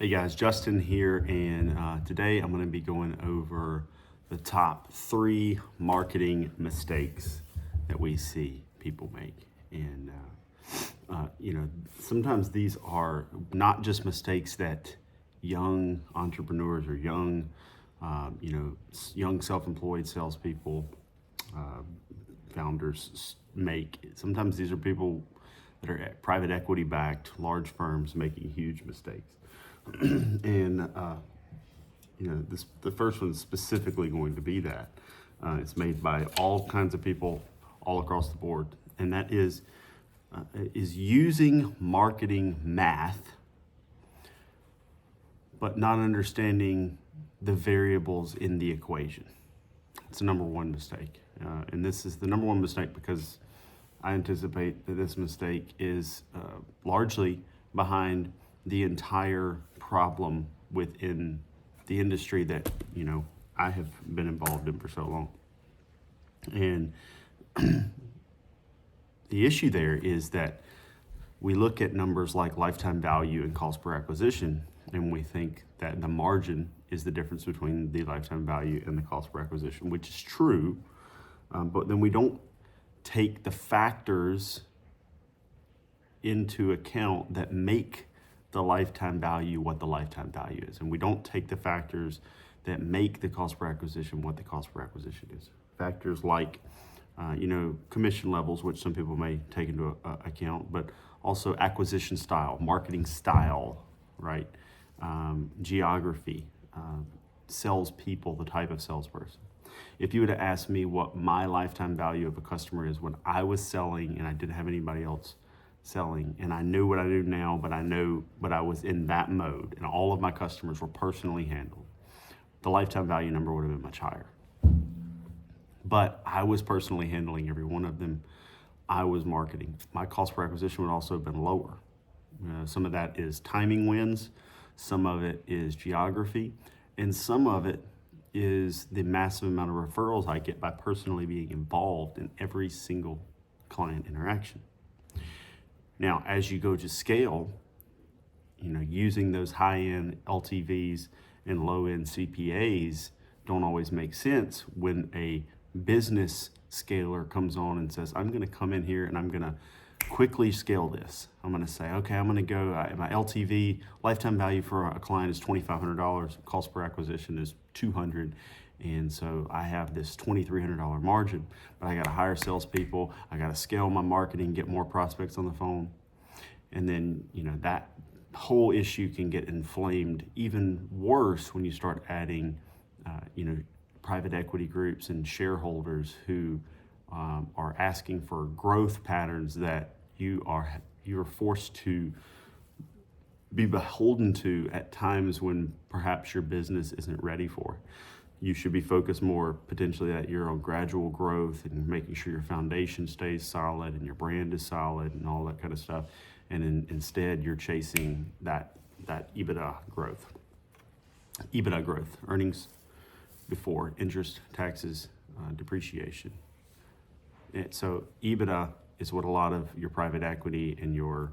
Hey guys, Justin here, and today I'm going to be going over the top 3 marketing mistakes that we see people make. And sometimes these are not just mistakes that young entrepreneurs or young self-employed salespeople, founders make. Sometimes these are people that are private equity backed, large firms making huge mistakes. And the first one's specifically going to be that it's made by all kinds of people all across the board, and that is using marketing math, but not understanding the variables in the equation. It's the number one mistake, and this is the number one mistake because I anticipate that this mistake is largely behind the entire problem within the industry that I have been involved in for so long. And the issue there is that we look at numbers like lifetime value and cost per acquisition, and we think that the margin is the difference between the lifetime value and the cost per acquisition, which is true, but then we don't take the factors into account that make the lifetime value what the lifetime value is. And we don't take the factors that make the cost per acquisition what the cost per acquisition is. Factors like, commission levels, which some people may take into account, but also acquisition style, marketing style, right? Geography, salespeople, the type of salesperson. If you were to ask me what my lifetime value of a customer is when I was selling and I didn't have anybody else selling, and I knew what I do now, but I was in that mode, and all of my customers were personally handled, the lifetime value number would have been much higher. But I was personally handling every one of them. I was marketing. My cost per acquisition would also have been lower. Some of that is timing wins, some of it is geography, and some of it is the massive amount of referrals I get by personally being involved in every single client interaction. Now, as you go to scale, using those high-end LTVs and low-end CPAs don't always make sense when a business scaler comes on and says, I'm going to come in here and I'm going to quickly scale this. I'm going to say, okay, I'm going to go, my LTV, lifetime value for a client is $2,500, cost per acquisition is $200. And so I have this $2,300 margin, but I got to hire salespeople. I got to scale my marketing, get more prospects on the phone. And then, that whole issue can get inflamed even worse when you start adding, private equity groups and shareholders who are asking for growth patterns that you are forced to be beholden to at times when perhaps your business isn't ready for. You should be focused more potentially that you're on gradual growth and making sure your foundation stays solid and your brand is solid and all that kind of stuff. And instead you're chasing that EBITDA growth, earnings before interest, taxes, depreciation. And so EBITDA is what a lot of your private equity and your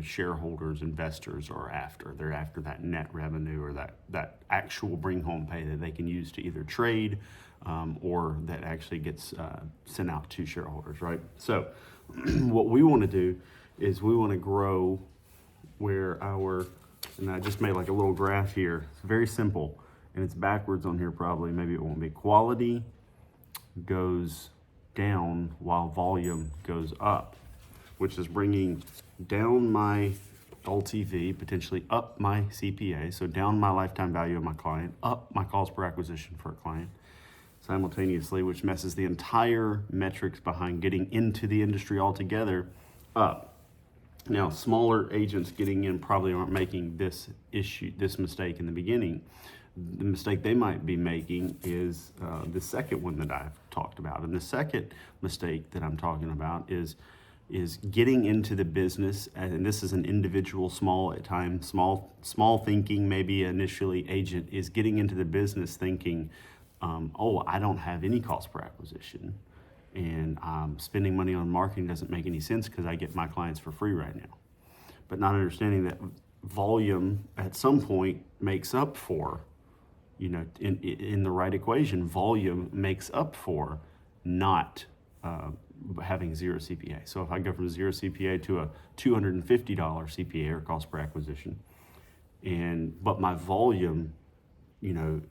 shareholders, investors are after. They're after that net revenue or that actual bring home pay that they can use to either trade or that actually gets sent out to shareholders, right? So what we want to do is we want to grow where and I just made like a little graph here. It's very simple and it's backwards on here probably. Maybe it won't be. Quality goes down while volume goes up, which is bringing down my LTV, potentially up my CPA, so down my lifetime value of my client, up my cost per acquisition for a client simultaneously, which messes the entire metrics behind getting into the industry altogether up. Now, smaller agents getting in probably aren't making this mistake in the beginning. The mistake they might be making is the second one that I've talked about. And the second mistake that I'm talking about is getting into the business, and this is an individual, small at times, small thinking, maybe initially agent, is getting into the business thinking, I don't have any cost per acquisition. And spending money on marketing doesn't make any sense because I get my clients for free right now. But not understanding that volume at some point makes up for, in the right equation, volume makes up for not having zero CPA. So if I go from zero CPA to a $250 CPA or cost per acquisition, but my volume,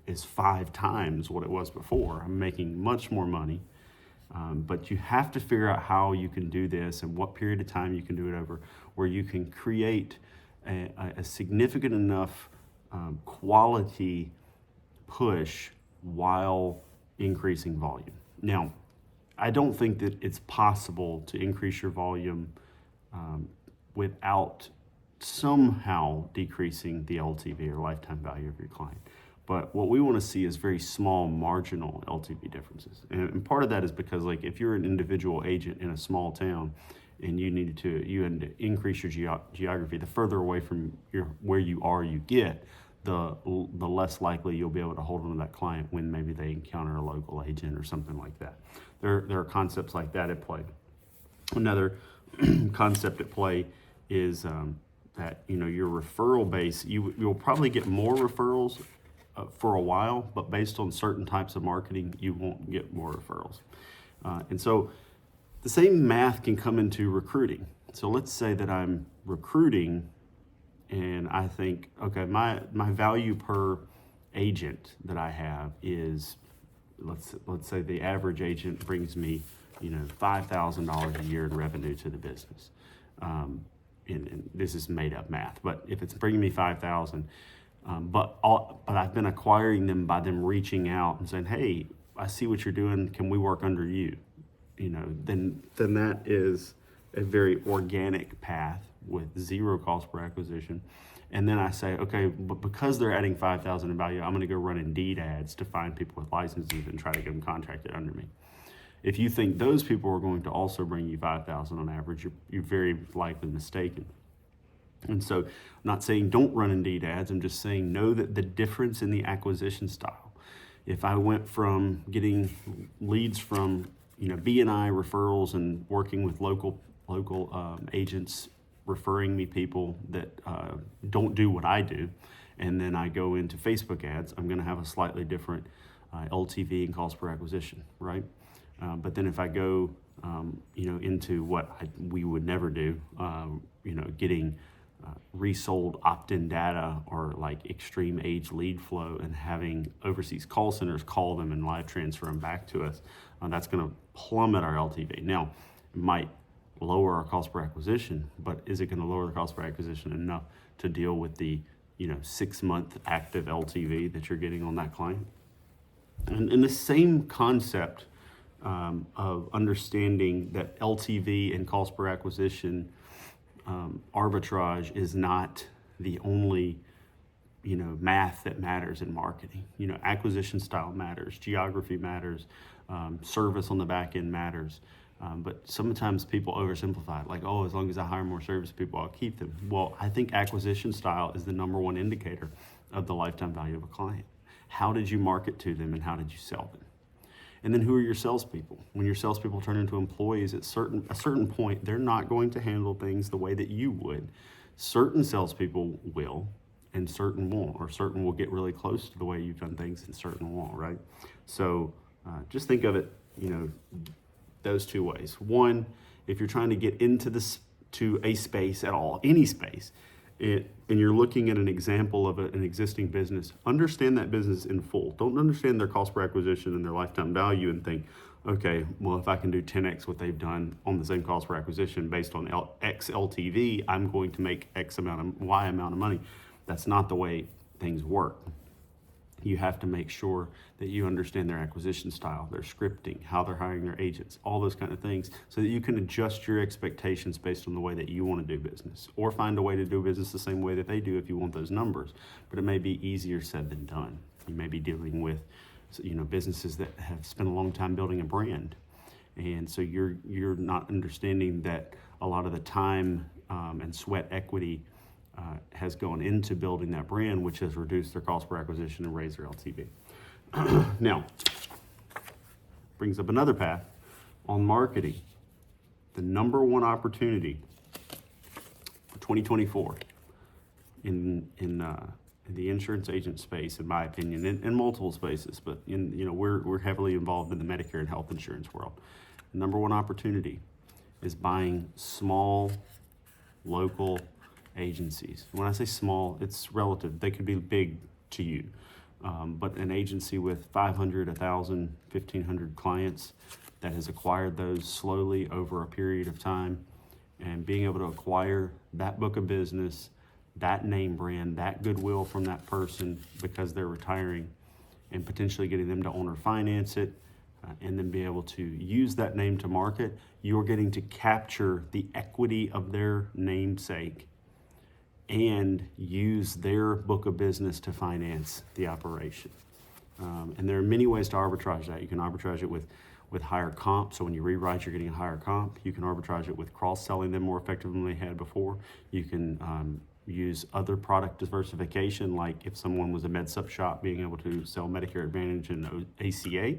is 5 times what it was before, I'm making much more money. But you have to figure out how you can do this and what period of time you can do it over, where you can create a significant enough quality push while increasing volume. Now, I don't think that it's possible to increase your volume without somehow decreasing the LTV or lifetime value of your client. But what we want to see is very small marginal LTV differences. And part of that is because, like, if you're an individual agent in a small town and you need to increase your geography, the further away from where you are you get, the less likely you'll be able to hold on to that client when maybe they encounter a local agent or something like that. There are concepts like that at play. Another concept at play is that your referral base, you'll probably get more referrals for a while, but based on certain types of marketing, you won't get more referrals. And so the same math can come into recruiting. So let's say that I'm recruiting and I think, okay, my value per agent that I have is, let's say the average agent brings me, $5,000 a year in revenue to the business. And this is made up math, but if it's bringing me 5,000, but I've been acquiring them by them reaching out and saying, hey, I see what you're doing. Can we work under you? Then that is a very organic path with zero cost per acquisition. And then I say, okay, but because they're adding 5,000 in value, I'm going to go run Indeed ads to find people with licenses and try to get them contracted under me. If you think those people are going to also bring you 5,000 on average, you're very likely mistaken. And so I'm not saying don't run Indeed ads. I'm just saying know that the difference in the acquisition style. If I went from getting leads from BNI referrals and working with local agents referring me people that don't do what I do, and then I go into Facebook ads, I'm going to have a slightly different LTV and cost per acquisition, right? But then if I go into what we would never do, getting resold opt-in data or like extreme age lead flow and having overseas call centers call them and live transfer them back to us, that's going to plummet our LTV. Now, it might lower our cost per acquisition, but is it going to lower the cost per acquisition enough to deal with the 6-month active LTV that you're getting on that client? And the same concept of understanding that LTV and cost per acquisition arbitrage is not the only math that matters in marketing. Acquisition style matters, geography matters, service on the back end matters. But sometimes people oversimplify it, like, oh, as long as I hire more service people, I'll keep them. Well, I think acquisition style is the number one indicator of the lifetime value of a client. How did you market to them and how did you sell them? And then who are your salespeople? When your salespeople turn into employees at a certain point, they're not going to handle things the way that you would. Certain salespeople will, and certain won't, or certain will get really close to the way you've done things and certain won't, right? So just think of it, those two ways. One, if you're trying to get into to a space at all, any space, and you're looking at an example of an existing business, understand that business in full. Don't understand their cost per acquisition and their lifetime value and think, okay, well, if I can do 10x what they've done on the same cost per acquisition based on X LTV, I'm going to make Y amount of money. That's not the way things work. You have to make sure that you understand their acquisition style, their scripting, how they're hiring their agents, all those kind of things, so that you can adjust your expectations based on the way that you want to do business, or find a way to do business the same way that they do if you want those numbers. But it may be easier said than done. You may be dealing with businesses that have spent a long time building a brand, and so you're not understanding that a lot of the time and sweat equity has gone into building that brand, which has reduced their cost per acquisition and raised their LTV. Now, brings up another path on marketing. The number one opportunity for 2024 in the insurance agent space, in my opinion, in multiple spaces, but we're heavily involved in the Medicare and health insurance world. The number one opportunity is buying small, local agencies. When I say small, it's relative. They could be big to you, but an agency with 500, 1,000, 1,500 clients that has acquired those slowly over a period of time, and being able to acquire that book of business, that name brand, that goodwill from that person because they're retiring, and potentially getting them to owner finance it, and then be able to use that name to market, you're getting to capture the equity of their namesake and use their book of business to finance the operation. And there are many ways to arbitrage that. You can arbitrage it with higher comp. So when you rewrite, you're getting a higher comp. You can arbitrage it with cross-selling them more effectively than they had before. You can use other product diversification, like if someone was a med-sup shop, being able to sell Medicare Advantage and ACA.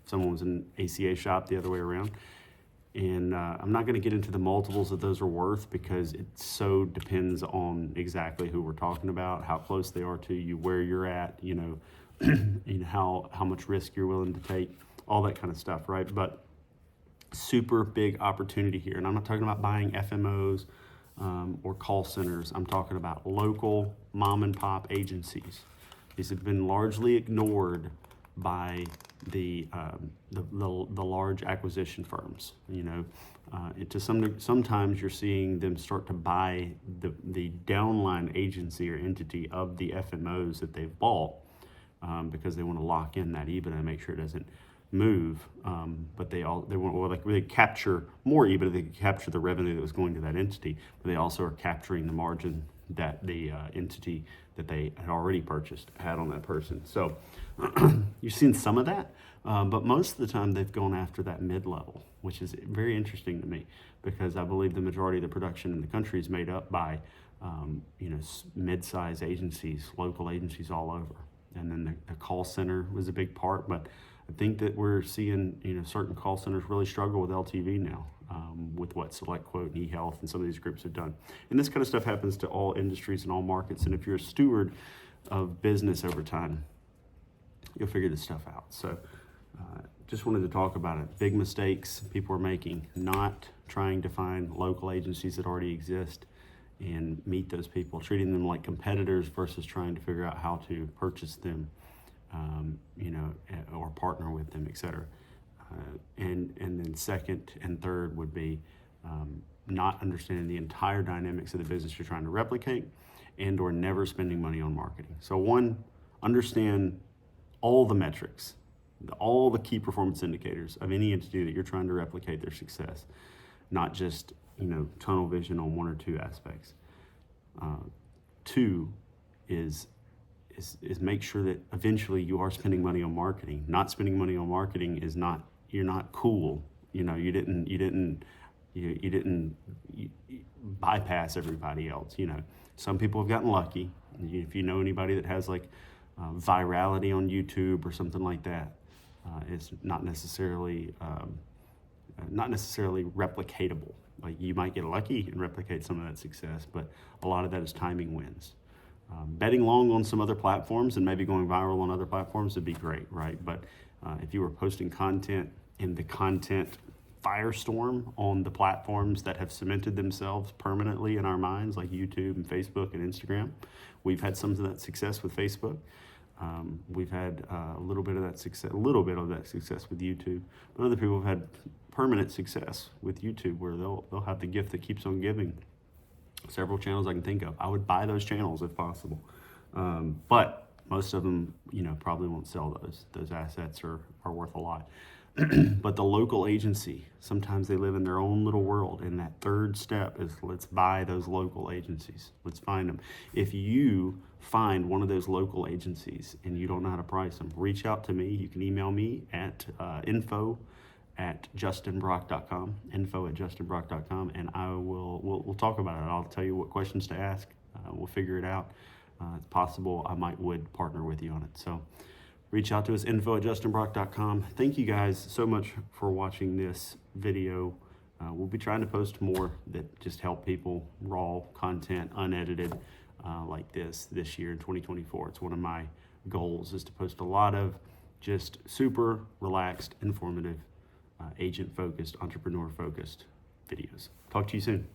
If someone was an ACA shop, the other way around. And I'm not going to get into the multiples that those are worth, because it so depends on exactly who we're talking about, how close they are to you, where you're at, how much risk you're willing to take, all that kind of stuff, right? But super big opportunity here. And I'm not talking about buying FMOs or call centers. I'm talking about local mom and pop agencies. These have been largely ignored by the large acquisition firms. Sometimes you're seeing them start to buy the downline agency or entity of the FMOs that they've bought, because they want to lock in that EBITDA and make sure it doesn't move. But they capture more EBITDA. They capture the revenue that was going to that entity, but they also are capturing the margin that the entity that they had already purchased had on that person. So you've seen some of that, but most of the time they've gone after that mid-level, which is very interesting to me, because I believe the majority of the production in the country is made up by mid-size agencies, local agencies all over. And then the call center was a big part, but I think that we're seeing certain call centers really struggle with LTV now, with what SelectQuote and eHealth and some of these groups have done. And this kind of stuff happens to all industries and all markets. And if you're a steward of business over time, you'll figure this stuff out. So just wanted to talk about it. Big mistakes people are making, not trying to find local agencies that already exist and meet those people, treating them like competitors versus trying to figure out how to purchase them, or partner with them, et cetera. And then second and third would be not understanding the entire dynamics of the business you're trying to replicate, and or never spending money on marketing. So one, understand all the metrics, all the key performance indicators of any entity that you're trying to replicate their success, not just tunnel vision on one or two aspects. Two is make sure that eventually you are spending money on marketing. Not spending money on marketing is not, you're not cool. You didn't bypass everybody else. Some people have gotten lucky. If you know anybody that has virality on YouTube or something like that, it's not necessarily replicatable. Like, you might get lucky and replicate some of that success, but a lot of that is timing wins. Betting long on some other platforms and maybe going viral on other platforms would be great, right? But if you were posting content in the content firestorm on the platforms that have cemented themselves permanently in our minds, like YouTube and Facebook and Instagram, we've had some of that success with Facebook. We've had a little bit of that success with YouTube, but other people have had permanent success with YouTube, where they'll have the gift that keeps on giving. Several channels I can think of. I would buy those channels if possible, but most of them, probably won't sell those. Those assets are worth a lot. But the local agency, sometimes they live in their own little world, and that third step is, let's buy those local agencies. Let's find them. If you find one of those local agencies and you don't know how to price them, reach out to me. You can email me at info@justinbrock.com, info@justinbrock.com, and we'll talk about it. I'll tell you what questions to ask. We'll figure it out. It's possible I would partner with you on it. So reach out to us, info@justinbrock.com. Thank you guys so much for watching this video. We'll be trying to post more that just help people, raw content, unedited, like this year in 2024. It's one of my goals, is to post a lot of just super relaxed, informative, agent-focused, entrepreneur-focused videos. Talk to you soon.